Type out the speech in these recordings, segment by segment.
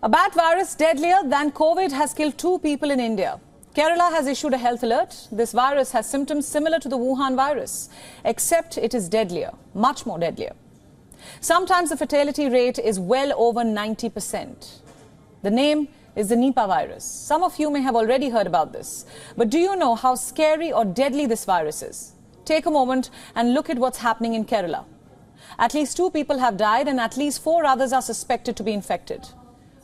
A bat virus deadlier than COVID has killed 2 people in India. Kerala has issued a health alert. This virus has symptoms similar to the Wuhan virus, except it is deadlier, much more deadlier. Sometimes the fatality rate is well over 90%. The name is the Nipah virus. Some of you may have already heard about this. But do you know how scary or deadly this virus is? Take a moment and look at what's happening in Kerala. At least 2 people have died and at least 4 others are suspected to be infected.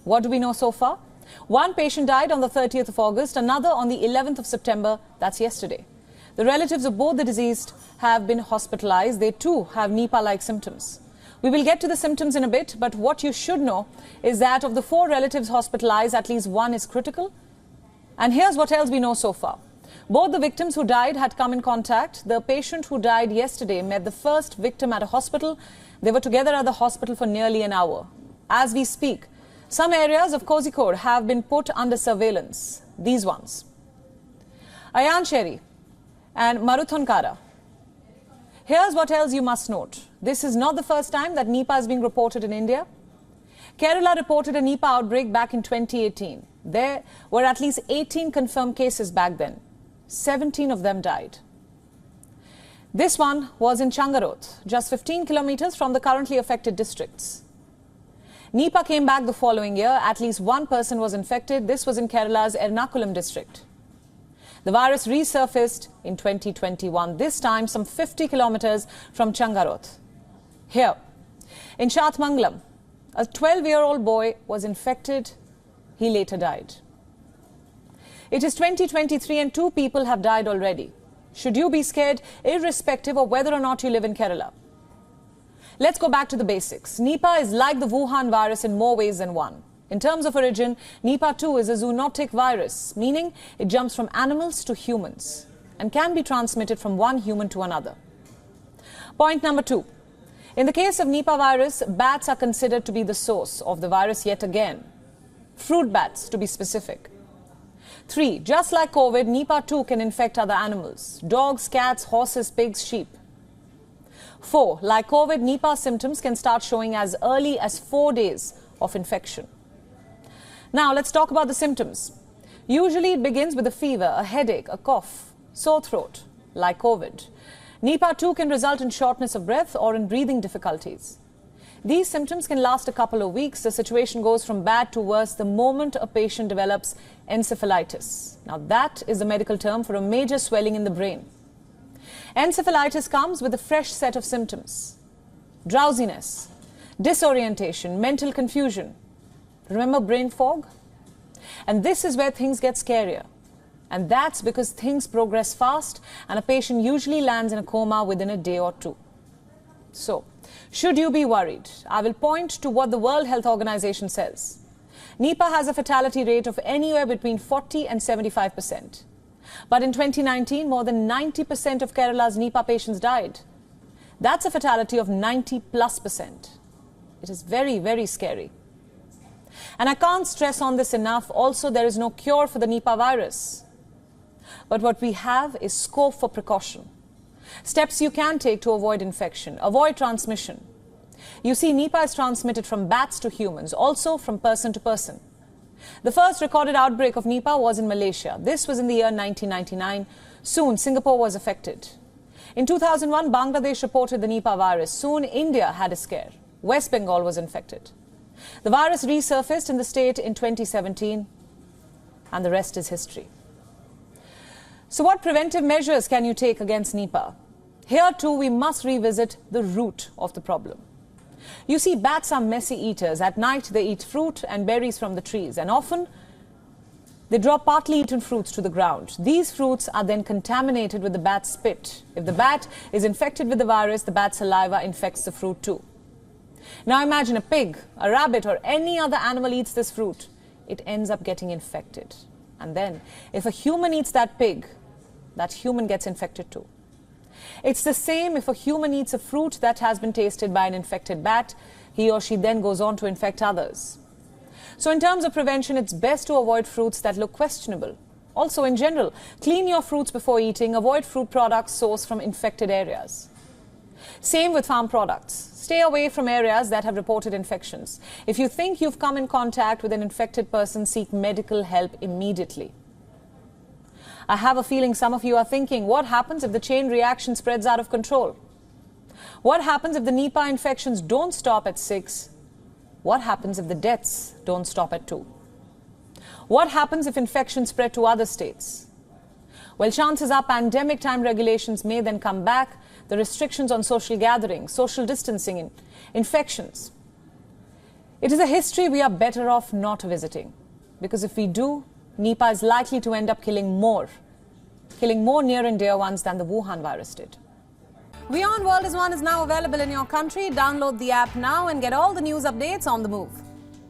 What do we know so far? 1 patient died on the 30th of August, another on the 11th of September, that's yesterday. The relatives of both the deceased have been hospitalized. They too have Nipah-like symptoms. We will get to the symptoms in a bit, but what you should know is that of the 4 relatives hospitalized, at least 1 is critical. And here's what else we know so far. Both the victims who died had come in contact. The patient who died yesterday met the first victim at a hospital. They were together at the hospital for nearly an hour. As we speak, some areas of Kozhikode have been put under surveillance. These ones: Ayancherry and Maruthonkara. Here's what else you must note. This is not the first time that Nipah is being reported in India. Kerala reported a Nipah outbreak back in 2018. There were at least 18 confirmed cases back then. 17 of them died. This one was in Changaroth, just 15 kilometers from the currently affected districts. Nipah came back the following year. At least 1 person was infected. This was in Kerala's Ernakulam district. The virus resurfaced in 2021, this time some 50 kilometers from Changaroth. Here, in Shatmangalam, a 12-year-old boy was infected. He later died. It is 2023 and 2 people have died already. Should you be scared, irrespective of whether or not you live in Kerala? Let's go back to the basics. Nipah is like the Wuhan virus in more ways than one. In terms of origin, Nipah too is a zoonotic virus, meaning it jumps from animals to humans and can be transmitted from one human to another. Point number 2. In the case of Nipah virus, bats are considered to be the source of the virus yet again. Fruit bats, to be specific. 3. Just like COVID, Nipah too can infect other animals: dogs, cats, horses, pigs, sheep. 4. Like COVID, Nipah symptoms can start showing as early as 4 days of infection. Now let's talk about the symptoms. Usually it begins with a fever, a headache, a cough, sore throat, like COVID. Nipah too can result in shortness of breath or in breathing difficulties. These symptoms can last a couple of weeks. The situation goes from bad to worse the moment a patient develops encephalitis. Now that is the medical term for a major swelling in the brain. Encephalitis comes with a fresh set of symptoms: drowsiness, disorientation, mental confusion. Remember brain fog? And this is where things get scarier. And that's because things progress fast and a patient usually lands in a coma within a day or 2. So, should you be worried? I will point to what the World Health Organization says. Nipah has a fatality rate of anywhere between 40 and 75%. But in 2019, more than 90% of Kerala's Nipah patients died. That's a fatality of 90+%. It is very, very scary. And I can't stress on this enough. Also, there is no cure for the Nipah virus. But what we have is scope for precaution. Steps you can take to avoid infection, avoid transmission. You see, Nipah is transmitted from bats to humans, also from person to person. The first recorded outbreak of Nipah was in Malaysia. This was in the year 1999. Soon, Singapore was affected. In 2001, Bangladesh reported the Nipah virus. Soon, India had a scare. West Bengal was infected. The virus resurfaced in the state in 2017, and the rest is history. So what preventive measures can you take against Nipah? Here too, we must revisit the root of the problem. You see, bats are messy eaters. At night, they eat fruit and berries from the trees, and often they drop partly eaten fruits to the ground. These fruits are then contaminated with the bat's spit. If the bat is infected with the virus, the bat's saliva infects the fruit too. Now imagine a pig, a rabbit, or any other animal eats this fruit. It ends up getting infected. And then, if a human eats that pig, that human gets infected too. It's the same if a human eats a fruit that has been tasted by an infected bat. He or she then goes on to infect others. So in terms of prevention, it's best to avoid fruits that look questionable. Also, in general, clean your fruits before eating. Avoid fruit products sourced from infected areas. Same with farm products. Stay away from areas that have reported infections. If you think you've come in contact with an infected person, seek medical help immediately. I have a feeling some of you are thinking, what happens if the chain reaction spreads out of control? What happens if the Nipah infections don't stop at 6? What happens if the deaths don't stop at 2? What happens if infections spread to other states? Well, chances are pandemic time regulations may then come back, the restrictions on social gatherings, social distancing, infections. It is a history we are better off not visiting, because if we do, Nipah is likely to end up killing more near and dear ones than the Wuhan virus did. WION World is now available in your country. Download the app now and get all the news updates on the move.